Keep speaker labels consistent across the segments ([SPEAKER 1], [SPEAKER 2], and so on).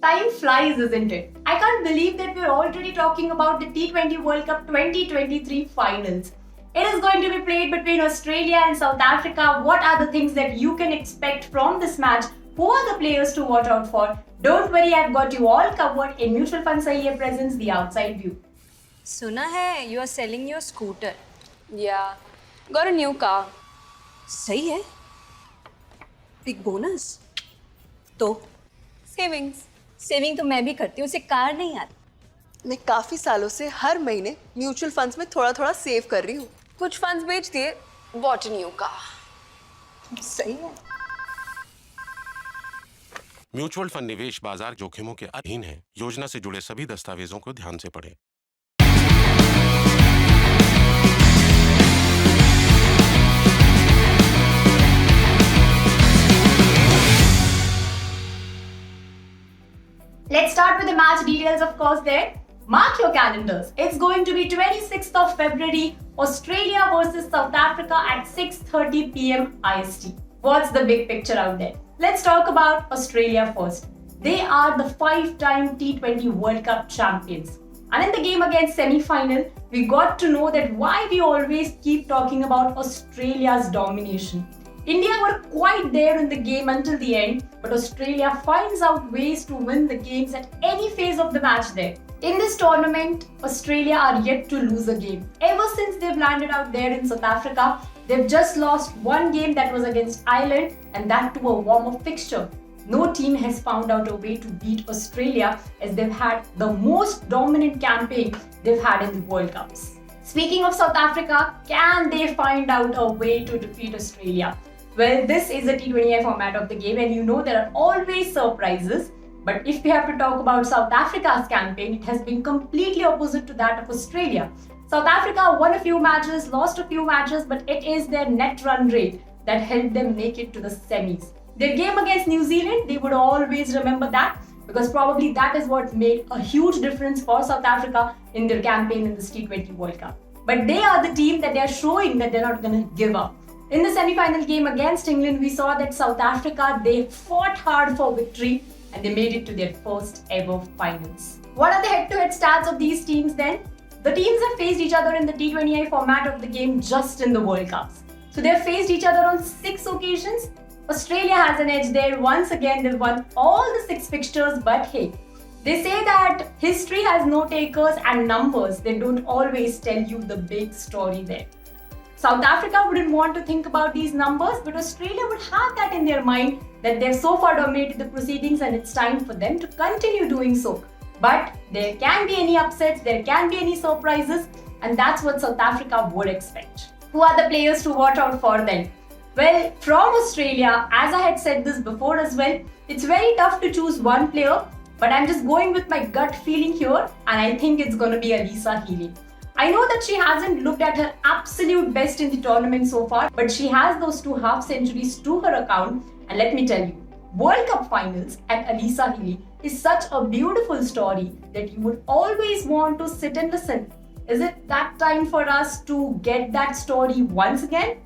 [SPEAKER 1] Time flies, isn't it? I can't believe that we're already talking about the T20 World Cup 2023 finals. It is going to be played between Australia and South Africa. What are the things that you can expect from this match? Who are the players to watch out for? Don't worry, I've got you all covered in Mutual Fund Sahiye presents The Outside View.
[SPEAKER 2] सुना है you are selling your scooter.
[SPEAKER 3] Yeah, got a new car.
[SPEAKER 2] सही है. Big bonus. तो
[SPEAKER 3] Savings.
[SPEAKER 2] Saving तो मैं भी करती हूँ, उसे कार नहीं आती.
[SPEAKER 4] मैं काफी सालों से हर महीने म्यूचुअल फंड्स में थोड़ा थोड़ा सेव कर रही हूँ.
[SPEAKER 3] कुछ फंड्स बेच दिए, bought a new car.
[SPEAKER 2] सही है.
[SPEAKER 5] म्यूचुअल फंड निवेश बाजार जोखिमों के अधीन है. योजना से जुड़े सभी दस्तावेजों को ध्यान से पढ़ें.
[SPEAKER 1] Let's start with the match details, of course, there. Mark your calendars. It's going to be 26th of February, Australia versus South Africa at 6:30 p.m. IST. What's the big picture out there? Let's talk about Australia first. They are the 5-time T20 World Cup champions. And in the game against semi-final, we got to know that why we always keep talking about Australia's domination. India were quite there in the game until the end, but Australia finds out ways to win the games at any phase of the match there. In this tournament, Australia are yet to lose a game. Ever since they've landed out there in South Africa, they've just lost one game, that was against Ireland, and that to a warm-up fixture. No team has found out a way to beat Australia, as they've had the most dominant campaign they've had in the World Cups. Speaking of South Africa, can they find out a way to defeat Australia? Well, this is a T20I format of the game, and you know there are always surprises. But if we have to talk about South Africa's campaign, it has been completely opposite to that of Australia. South Africa won a few matches, lost a few matches, but it is their net run rate that helped them make it to the semis. Their game against New Zealand, they would always remember that, because probably that is what made a huge difference for South Africa in their campaign in this T20 World Cup. But they are the team that they are showing that they're not going to give up. In the semi-final game against England, we saw that South Africa, they fought hard for victory and they made it to their first ever finals. What are the head-to-head stats of these teams then? The teams have faced each other in the T20I format of the game just in the World Cups. So they have faced each other on 6 occasions. Australia has an edge there. Once again, they've won all the 6 fixtures, but hey, they say that history has no takers and numbers, they don't always tell you the big story there. South Africa wouldn't want to think about these numbers, but Australia would have that in their mind that they've so far dominated the proceedings and it's time for them to continue doing so. But there can be any upsets, there can be any surprises, and that's what South Africa would expect. Who are the players to watch out for then? Well, from Australia, as I had said this before as well, it's very tough to choose one player, but I'm just going with my gut feeling here, and I think it's going to be Alyssa Healy. I know that she hasn't looked at her absolute best in the tournament so far, but she has those 2 half centuries to her account, and let me tell you, World Cup finals and Alyssa Healy is such a beautiful story that you would always want to sit and listen. Is it that time for us to get that story once again?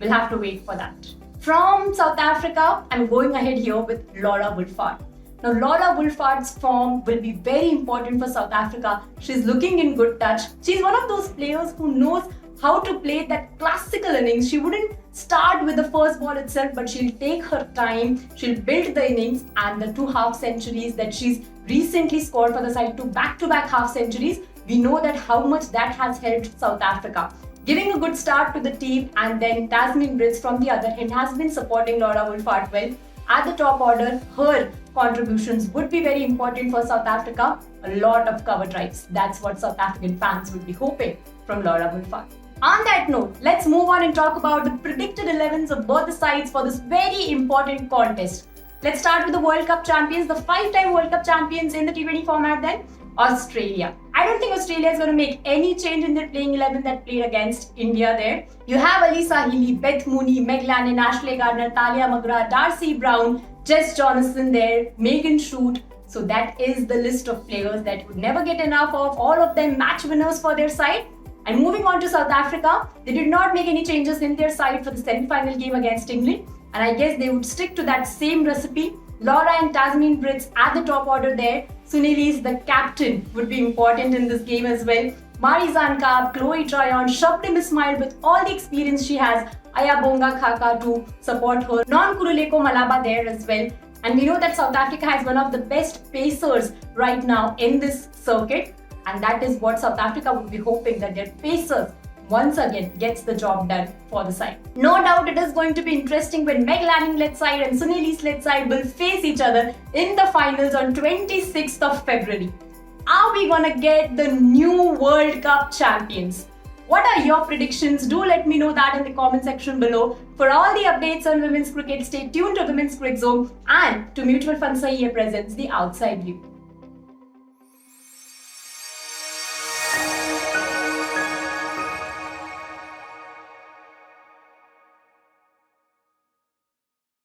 [SPEAKER 1] We'll have to wait for that. From South Africa, I'm going ahead here with Laura Wolfhard. Now, Laura Wolfhard's form will be very important for South Africa. She's looking in good touch. She's one of those players who knows how to play that classical innings. She wouldn't start with the first ball itself, but she'll take her time. She'll build the innings, and the 2 half centuries that she's recently scored for the side, 2 back-to-back half centuries, we know that how much that has helped South Africa. Giving a good start to the team, and then Tasmin Brits from the other hand has been supporting Laura Wolfhard well. At the top order, her contributions would be very important for South Africa. A lot of cover drives. That's what South African fans would be hoping from Laura Wolfhard. On that note, let's move on and talk about the predicted 11s of both the sides for this very important contest. Let's start with the World Cup champions, the 5-time World Cup champions in the T20 format then, Australia. I don't think Australia is going to make any change in their playing 11 that played against India there. You have Alyssa Healy, Beth Mooney, Meg Lannon, Ashley Gardner, Talia McGrath, Darcy Brown, Jess Jonathan there, Megan Shute. So that is the list of players that would never get enough of, all of them match winners for their side. And moving on to South Africa, they did not make any changes in their side for the semi-final game against England. And I guess they would stick to that same recipe. Laura and Tasmin Brits at the top order there. Sunil is the captain, would be important in this game as well. Mari Zankab, Chloe Tryon, Shabnim Ismail with all the experience she has. Aya Bonga Khaka to support her. Non Kuruleko Malaba there as well. And we know that South Africa has one of the best pacers right now in this circuit. And that is what South Africa would be hoping, that their pacers once again gets the job done for the side. No doubt it is going to be interesting when Meg Lanning-led side and Sunil East-led side will face each other in the finals on 26th of February. Are we gonna get the new World Cup champions? What are your predictions? Do let me know that in the comment section below. For all the updates on women's cricket, stay tuned to Women's Cricket Zone and to Mutual Fund Sahiye presents The Outside View.